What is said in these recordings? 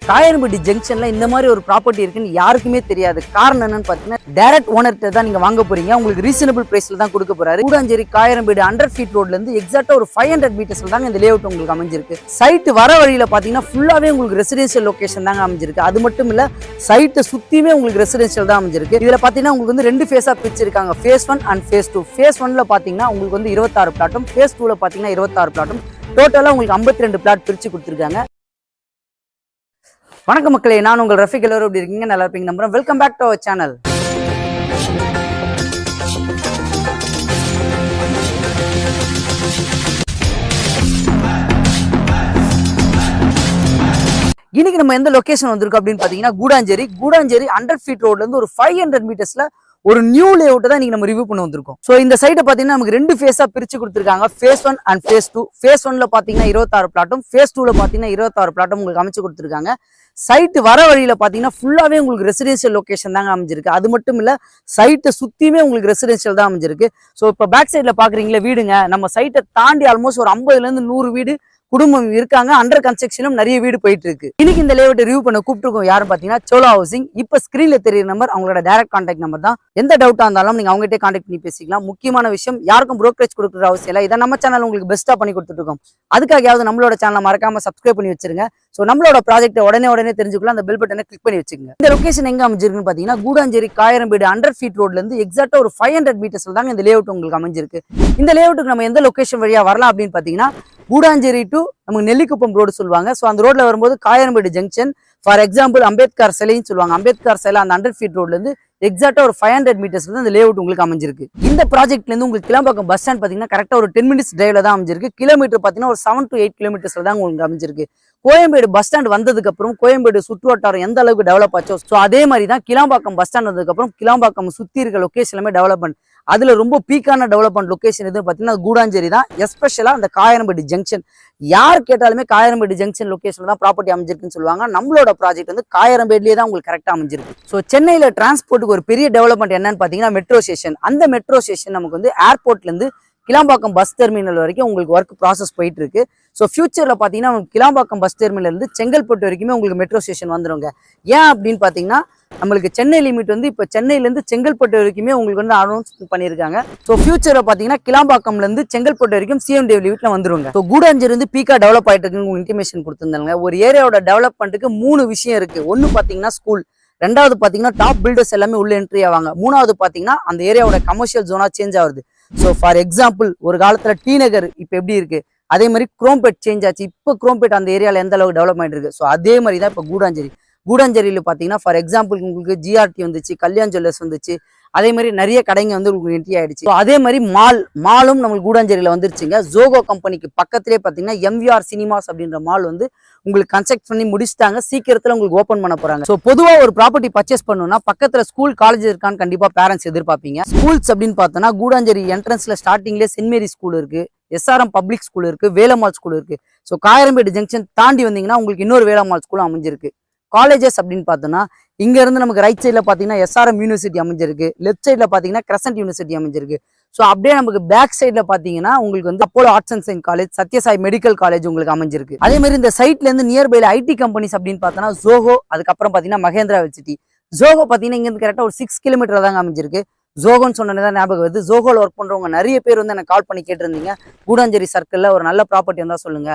காயன்பட்டி ஜங்ஷன்ல இந்த மாதிரி ஒரு ப்ராப்பர்ட்டி இருக்குன்னு யாருக்குமே தெரியாது. காரணம் என்னன்னு பாத்தீங்கன்னா டைரக்ட் ஓனர்கிட்ட தான் நீங்க வாங்க போறீங்க. உங்களுக்கு ரீசனபிள் பிரைஸ்ல தான் கொடுக்க போறாரு. கூடாஞ்சேரி காயன்பேடு 100 feet ரோட்ல இருந்து எக்ஸாக்டா ஒரு 500 meters தாங்க இந்த லேஅவுட் உங்களுக்கு அமைஞ்சிருக்கு. சைட் வர வழியில பாத்தீங்கன்னா ஃபுல்லாவே உங்களுக்கு ரெசிடென்ஷியல் லொகேஷன் தாங்க அமைஞ்சிருக்கு. அது மட்டும் இல்ல சைட்டை சுத்தியுமே உங்களுக்கு ரெசிடென்ஷியல் தான் அமைஞ்சிருக்கு. இதுல பாத்தீங்கன்னா உங்களுக்கு வந்து 2 ஃபேஸா பிரிச்சிருக்காங்க. Face 1 and face 2. ஃபேஸ் 1ல பாத்தீங்கன்னா உங்களுக்கு வந்து 26 பிளாட்டும், ஃபேஸ் 2ல பாத்தீங்கன்னா 26 பிளாட்டும், டோட்டலா உங்களுக்கு 52 பிளாட் பிரிச்சு கொடுத்துருக்காங்க. வணக்கம் மக்களே, நான் உங்கள் ரஃபிக். எல்லாரும் எப்படி இருக்கீங்க? நல்லா இருப்பீங்க நம்புறேன். Welcome back to our channel. இன்னைக்கு நம்ம எந்த லொகேஷன் வந்திருக்கோம் அப்படின்னு பாத்தீங்கன்னா கூடாஞ்சேரி 100 feet ரோட்ல இருந்து ஒரு 500 metersல ஒரு நியூ லேஅவுட் தான் நீங்க நம்ம ரிவ்யூ பண்ண வந்திருக்கோம். சோ இந்த சைட்டை பாத்தீங்கன்னா நமக்கு 2 ஃபேஸா பிரிச்சு கொடுத்துருக்காங்க. Phase 1 and face 2. ஃபேஸ் 1ல பாத்தீங்கன்னா 26 பிளாட்டும், ஃபேஸ் 2ல பாத்தீங்கன்னா 26 பிளாட்டும் உங்களுக்கு அமைச்சு கொடுத்துருக்காங்க. சைட் வர வழியில பாத்தீங்கன்னா ஃபுல்லாவே உங்களுக்கு ரெசிடென்ஷியல் லொகேஷன் தாங்க அமைஞ்சிருக்கு. அது மட்டும் இல்ல சைட்டை சுத்தியுமே உங்களுக்கு ரெசிடென்ஷியல் தான் அமைஞ்சிருக்கு. சோ இப்ப பேக் சைட்ல பாக்குறீங்களா வீடுங்க, நம்ம சைட்டை தாண்டி ஆல்மோஸ்ட் ஒரு 50ல இருந்து 100 வீடு குடும்பம் இருக்காங்க. அண்டர் கன்ஸ்ட்ரக்ஷனும் நிறைய வீடு போயிட்டு இருக்கு. இன்னைக்கு இந்த லேஅவுட் ரிவ்யூ பண்ண கூப்பிட்டுருக்கோம். யாரும் பாத்தீங்கன்னா சோலா ஹவுசிங். இப்ப ஸ்கிரீன்ல தெரியற நம்பர் அவங்களோட டைரக்ட் கான்டாக்ட் நம்பர் தான். எந்த டவுட்டா இருந்தாலும் நீங்க அவங்ககிட்ட கான்டாக்ட் பண்ணி பேசிக்கலாம். முக்கியமான விஷயம், யாருக்கும் புரோக்கரேஜ் கொடுக்குற அவசியம் இல்லை. இதை நம்ம சேனல் உங்களுக்கு பெஸ்டா பண்ணி கொடுத்துட்டு இருக்கோம். அதுக்காகயாவது நம்மளோட சேனலை மறக்காம சப்ஸ்கிரைப் பண்ணி வச்சிருங்க. சோ நம்மளோட ப்ராஜெக்ட் உடனே தெரிஞ்சுக்கலாம். அந்த பெல் பட்டனை கிளிக் பண்ணி வச்சுக்கோங்க. இந்த லொகேஷன் எங்க அமைஞ்சிருக்குன்னு பாத்தீங்கன்னா கூடாஞ்சேரி காயன்பேடு 100 feet ரோட்ல இருந்து எக்ஸாக்டா ஒரு 500 meters தாங்க இந்த லேஅவுட் உங்களுக்கு அமைஞ்சிருக்கு. இந்த லேஅவுட்டுக்கு நம்ம எந்த லொகேஷன் வழியா வரலாம் அப்படின்னு பாத்தீங்கன்னா கூடாஞ்சேரி டு நமக்கு நெல்லிக்குப்பம் ரோடு சொல்லுவாங்க. ஸோ அந்த ரோட்ல வரும்போது காயன்பேடு ஜங்ஷன், ஃபார் எக்ஸாம்பிள் அம்பேத்கர் சிலைன்னு சொல்லுவாங்க. அம்பேத்கர் சிலை அந்த 100 feet ரோட்ல இருந்து எக்ஸாக்டா ஒரு 500 meters இந்த லேஅவுட் உங்களுக்கு அமைஞ்சிருக்கு. இந்த ப்ராஜெக்ட்ல இருந்து உங்களுக்கு கிளம்பாக்கம் பஸ் ஸ்டாண்ட் பாத்தீங்கன்னா கரெக்டா ஒரு 10 minutes டிரைவ்ல தான் அமைஞ்சிருக்கு. கிலோமீட்டர் பாத்தீங்கன்னா ஒரு 7 to 8 kilometers தான் உங்களுக்கு அமைஞ்சிருக்கு. கோயம்பேடு பஸ் ஸ்டாண்ட் வந்ததுக்கு அப்புறம் கோயம்பேடு சுற்று வட்டாரம் எந்த அளவுக்கு டெவலப் ஆச்சோ, ஸோ அதே மாதிரி தான் கிளாம்பாக்கம் பஸ் ஸ்டாண்ட் வந்ததுக்கு அப்புறம் கிளாம்பாக்கம் சுத்தி இருக்க லொகேஷன் எல்லாமே டெவலப்மெண்ட். அதுல ரொம்ப பீக்கான டெவலப்மெண்ட் லொகேஷன் எதுன்னு பாத்தீங்கன்னா கூடாஞ்சேரி தான். எஸ்பெஷலா அந்த காயன்பேடு ஜங்ஷன். யார் கேட்டாலுமே காயன்பேடு ஜங்ஷன் லொகேஷன் தான் ப்ராப்பர்ட்டி அமைஞ்சிருக்குன்னு சொல்லுவாங்க. நம்மளோட ப்ராஜெக்ட் வந்து காயன்பேட்லயே தான் உங்களுக்கு கரெக்டா அமைஞ்சிருக்கு. ஸோ சென்னையில டிரான்ஸ்போர்ட்டுக்கு ஒரு பெரிய டெவலப்மெண்ட் என்னன்னு பாத்தீங்கன்னா மெட்ரோ ஸ்டேஷன். அந்த மெட்ரோ ஸ்டேஷன் நமக்கு வந்து ஏர்போர்ட்ல இருந்து கிளாம்பாக்கம் பஸ் டெர்மினல் வரைக்கும் உங்களுக்கு ஒர்க் ப்ராசஸ் போயிட்டு இருக்கு. ஸோ ஃபியூச்சர்ல பாத்தீங்கன்னா கிளாம்பாக்கம் பஸ் டெர்மினல் இருந்து செங்கல்பட்டு வரைக்குமே உங்களுக்கு மெட்ரோ ஸ்டேஷன் வந்துருங்க. ஏன் அப்படின்னு பாத்தீங்கன்னா நம்மளுக்கு சென்னை லிமிட் வந்து இப்போ சென்னையில இருந்து செங்கல்பட்டு வரைக்குமே உங்களுக்கு வந்து அனௌன்ஸ் பண்ணியிருக்காங்க. ஸோ ஃபியூச்சர்ல பாத்தீங்கன்னா கிளாம்பாக்கம்ல இருந்து செங்கல்பட்டு வரைக்கும் சிஎம்டிஏ லிமிட்ல வந்துருங்க. ஸோ கூடாஞ்சேரி வந்து பீக்கா டெவலப் ஆயிட்டு இருக்குன்னு இன்டிமேஷன் கொடுத்திருந்தாங்க. ஒரு ஏரியாவோட டெவலப்மெண்ட்டுக்கு 3 விஷயம் இருக்கு. ஒன்னு பாத்தீங்கன்னா ஸ்கூல், ரெண்டாவது பாத்தீங்கன்னா டாப் பில்டர்ஸ் எல்லாமே உள்ள என்ட்ரி ஆவாங்க, மூணாவது பாத்தீங்கன்னா அந்த ஏரியாவோட கமர்ஷியல் ஜோனா சேஞ்ச் ஆகுது. ஸோ ஃபார் எக்ஸாம்பிள் ஒரு காலத்துல டி நகர் இப்ப எப்படி இருக்கு, அதே மாதிரி குரோம்பேட் சேஞ்ச் ஆச்சு. இப்போ குரோம்பேட் அந்த ஏரியால எந்த அளவுக்கு டெவலப்மெண்ட் இருக்கு, ஸோ அதே மாதிரி தான் இப்போ கூடாஞ்சேரியில பாத்தீங்கன்னா ஃபார் எக்ஸாம்பிள் உங்களுக்கு ஜிஆர்டி வந்துச்சு, கல்யாண் ஜுவல்லர்ஸ் வந்துச்சு, அதே மாதிரி நிறைய கடைங்க வந்து உங்களுக்கு என்ட்ரி ஆயிடுச்சு. அதே மாதிரி மாலும் நம்மளுக்கு கூடாஞ்சேரியில வந்துருச்சுங்க. ஜோகோ கம்பெனிக்கு பக்கத்திலே பாத்தீங்கன்னா எம்விஆர் சினிமாஸ் அப்படின்ற மால் வந்து உங்களுக்கு கன்ஸ்ட்ரக்ட் பண்ணி முடிச்சுட்டாங்க. சீக்கிரத்துல உங்களுக்கு ஓப்பன் பண்ண போறாங்க. ஸோ பொதுவா ஒரு ப்ராப்பர்ட்டி பர்ச்சேஸ் பண்ணணும்னா பக்கத்துல ஸ்கூல் காலேஜ் இருக்கான்னு கண்டிப்பா பேரண்ட்ஸ் எதிர்பார்ப்பீங்க. ஸ்கூல்ஸ் அப்படின்னு பார்த்தோம்னா கூடாஞ்சேரி என்ட்ரன்ஸ்ல ஸ்டார்டிங்லேயே சென்ட் மேரி ஸ்கூல் இருக்கு, எஸ்ஆர்எம் பப்ளிக் ஸ்கூல் இருக்கு, வேலம்மாள் ஸ்கூல் இருக்கு. ஸோ காயன்பேடு ஜங்ஷன் தாண்டி வந்தீங்கன்னா உங்களுக்கு இன்னொரு வேலம்மாள் ஸ்கூலும் அமைஞ்சிருக்கு. காலேஜஸ் அப்படின்னு பார்த்தோம்னா இங்க இருந்து நமக்கு ரைட் சைட்ல பாத்தீங்கன்னா எஸ்ஆர்எம் யூனிவர்சிட்டி அமைஞ்சிருக்கு, லெஃப்ட் சைட்ல பாத்தீங்கன்னா கிரசன்ட் யூனிவர்சிட்டி அமைஞ்சிருக்கு. ஸோ அப்படியே நமக்கு பேக் சைட்ல பாத்தீங்கன்னா உங்களுக்கு வந்து Apollo arts and science college, Sathya Sai medical college உங்களுக்கு அமைஞ்சிருக்கு. அதே மாதிரி இந்த சைட்ல இருந்து நியர்பைல ஐடி கம்பெனிஸ் அப்படின்னு பார்த்தோம்னா ஜோகோ, அதுக்கப்புறம் பாத்தீங்கன்னா மகேந்திரா சிட்டி. ஜோகோ பாத்தீங்கன்னா இங்க இருந்து கரெக்டா ஒரு 6 kilometer தாங்க அமைஞ்சிருக்கு. ஜோகோன்னு சொன்னதான் ஞாபகம் வருது. ஜோகோல ஒர்க் பண்றவங்க நிறைய பேர் வந்து எனக்கு கால் பண்ணி கேட்டிருந்தீங்க, கூடாஞ்சேரி சர்க்கிள்ல ஒரு நல்ல ப்ராப்பர்ட்டி வந்தா சொல்லுங்க,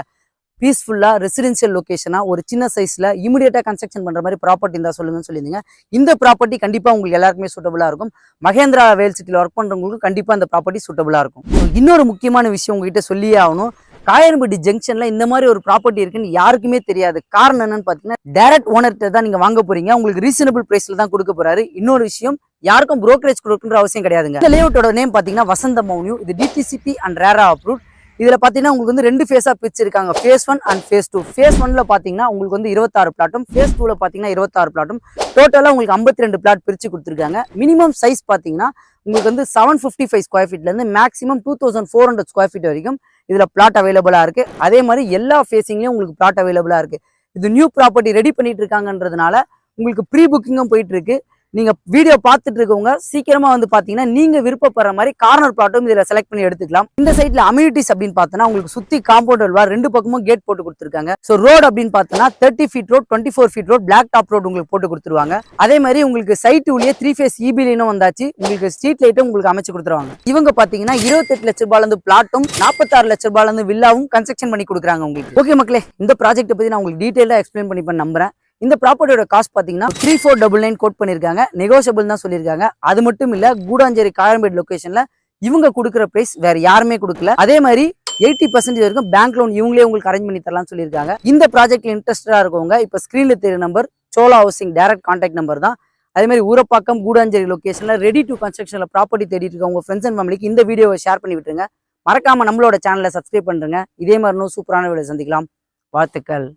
பீஸ்ஃபுல்லா ரெசிடென்ஷியல் லொகேஷனா ஒரு சின்ன சைஸ்ல இமிடியேட்டா கன்ஸ்ட்ரக்ஷன் பண்ற மாதிரி ப்ராப்பர்ட்டி இருந்தா சொல்லுங்கன்னு சொல்லியிருந்தீங்க. இந்த ப்ராப்பர்ட்டி கண்டிப்பா உங்களுக்கு எல்லாருக்குமே சூட்டபிளா இருக்கும். மகேந்திரா வேல் சிட்டில ஒர்க் பண்றவங்களுக்கு கண்டிப்பா அந்த ப்ராப்பர்ட்டி சூட்டபிளா இருக்கும். இன்னொரு முக்கியமான விஷயம் உங்ககிட்ட சொல்லியே ஆகணும், காயன்பட்டி ஜங்ஷன்ல இந்த மாதிரி ஒரு ப்ராப்பர்ட்டி இருக்குன்னு யாருக்குமே தெரியாது. காரணம் என்னன்னு பாத்தீங்கன்னா டைரக்ட் ஓனர்கிட்ட தான் நீங்க வாங்க போறீங்க. உங்களுக்கு ரீசனபிள் பிரைஸ்ல தான் கொடுக்க போறாரு. இன்னொரு விஷயம், யாருக்கும் புரோக்கரேஜ் கொடுக்குற அவசியம் கிடையாதுங்க. இந்த லேஅவுட்டோட நேம் பாத்தீங்கன்னா வசந்தம் அவென்யூ. இது டிடிசிபி அண்ட் ரேரா அப்ரூவ்ட். இதுல பாத்தீங்கன்னா உங்களுக்கு வந்து 2 ஃபேஸா பிரிச்சிருக்காங்க. Face 1 and face 2. ஃபேஸ் 1ல பாத்தீங்கன்னா உங்களுக்கு வந்து 26 பிளாட்டும், ஃபேஸ் 2ல பாத்தீங்கன்னா 26 பிளாட்டும், டோட்டலா உங்களுக்கு 52 பிளாட் பிரிச்சு கொடுத்துருக்காங்க. மினிமம் சைஸ் பாத்தீங்கன்னா உங்களுக்கு வந்து 755 ஸ்கொயர் ஃபீட்ல இருந்து மேக்ஸிமம் 2400 ஸ்கொயர் ஃபீட் வரைக்கும் இதுல பிளாட் அவைலபிளா இருக்கு. அதே மாதிரி எல்லா ஃபேஸிங்லயும் உங்களுக்கு பிளாட் அவைலபிளா இருக்கு. இது நியூ ப்ராப்பர்ட்டி ரெடி பண்ணிட்டு இருக்காங்கன்றதுனால உங்களுக்கு ப்ரீ புக்கிங்கும் போயிட்டு இருக்கு. நீங்க வீடியோ பார்த்துட்டு இருக்கவங்க சீக்கிரமா வந்து பாத்தீங்கன்னா நீங்க விருப்பப்படுற மாதிரி கார்னர் பிளாட்டும் இதுல செலக்ட் பண்ணி எடுத்துக்கலாம். இந்த சைட்ல அம்யூனிட்டிஸ் அப்படின்னு பார்த்தோன்னா உங்களுக்கு சுத்தி காம்பவுண்ட் வால் ரெண்டு பக்கமும் கேட் போட்டு கொடுத்துருக்காங்க. ஸோ ரோட் அப்படின்னு பார்த்தோன்னா 30 feet road 24 feet road black top road உங்களுக்கு போட்டு கொடுத்துருவாங்க. அதே மாதிரி உங்களுக்கு சைட் உள்ளே 3 ஃபேஸ் இபி லைனும் வந்தாச்சு. உங்களுக்கு ஸ்ட்ரீட் லைட்டும் உங்களுக்கு அமைச்சு கொடுத்துருவாங்க. இவங்க பாத்தீங்கன்னா 28 லட்ச ரூபாயில இருந்து பிளாட்டும் 46 லட்ச ரூபாயில இருந்து வில்லாவும் கன்ஸ்ட்ரக்ஷன் பண்ணி கொடுக்குறாங்க உங்களுக்கு. ஓகே மக்களே, இந்த ப்ராஜெக்ட் பத்தி நான் உங்களுக்கு டீடைலா எக்ஸ்பிளைன் பண்ணி நம்புறேன். இந்த ப்ராப்பர்ட்டியோட காஸ்ட் பாத்தீங்கன்னா 3499 கோட் பண்ணிருக்காங்க. நெகோஷியபிள் தான் சொல்லியிருக்காங்க. அது மட்டும் இல்ல, கூடாஞ்சேரி காயம்பேடு லொகேஷன்ல இவங்க கொடுக்குற பிரைஸ் வேற யாருமே கொடுக்கல. அதே மாதிரி 80% வரைக்கும் பேங்க் லோன் இவங்களே உங்களுக்கு அரேஞ்ச் பண்ணி தரலாம்னு சொல்லியிருக்காங்க. இந்த ப்ராஜெக்ட்ல இன்ட்ரெஸ்டடா இருக்கவங்க இப்ப ஸ்கிரீன்ல தெரிய number Sola housing direct contact number தான். அதே மாதிரி ஊரப்பாக்கம் கூடாஞ்சேரி லொகேஷன்ல ரெடி டு கன்ஸ்ட்ரக்ஷன்ல ப்ராப்பர்ட்டி தேடிட்டு இருக்க உங்க ஃப்ரெண்ட்ஸ் அண்ட் ஃபேமிலிக்கு இந்த வீடியோவை ஷேர் பண்ணி விட்டுருங்க. மறக்காம நம்மளோட சேனலை சப்ஸ்கிரைப் பண்றேங்க. இதே மாதிரி சூப்பரான வீடியோ சந்திக்கலாம். வாழ்த்துக்கள்.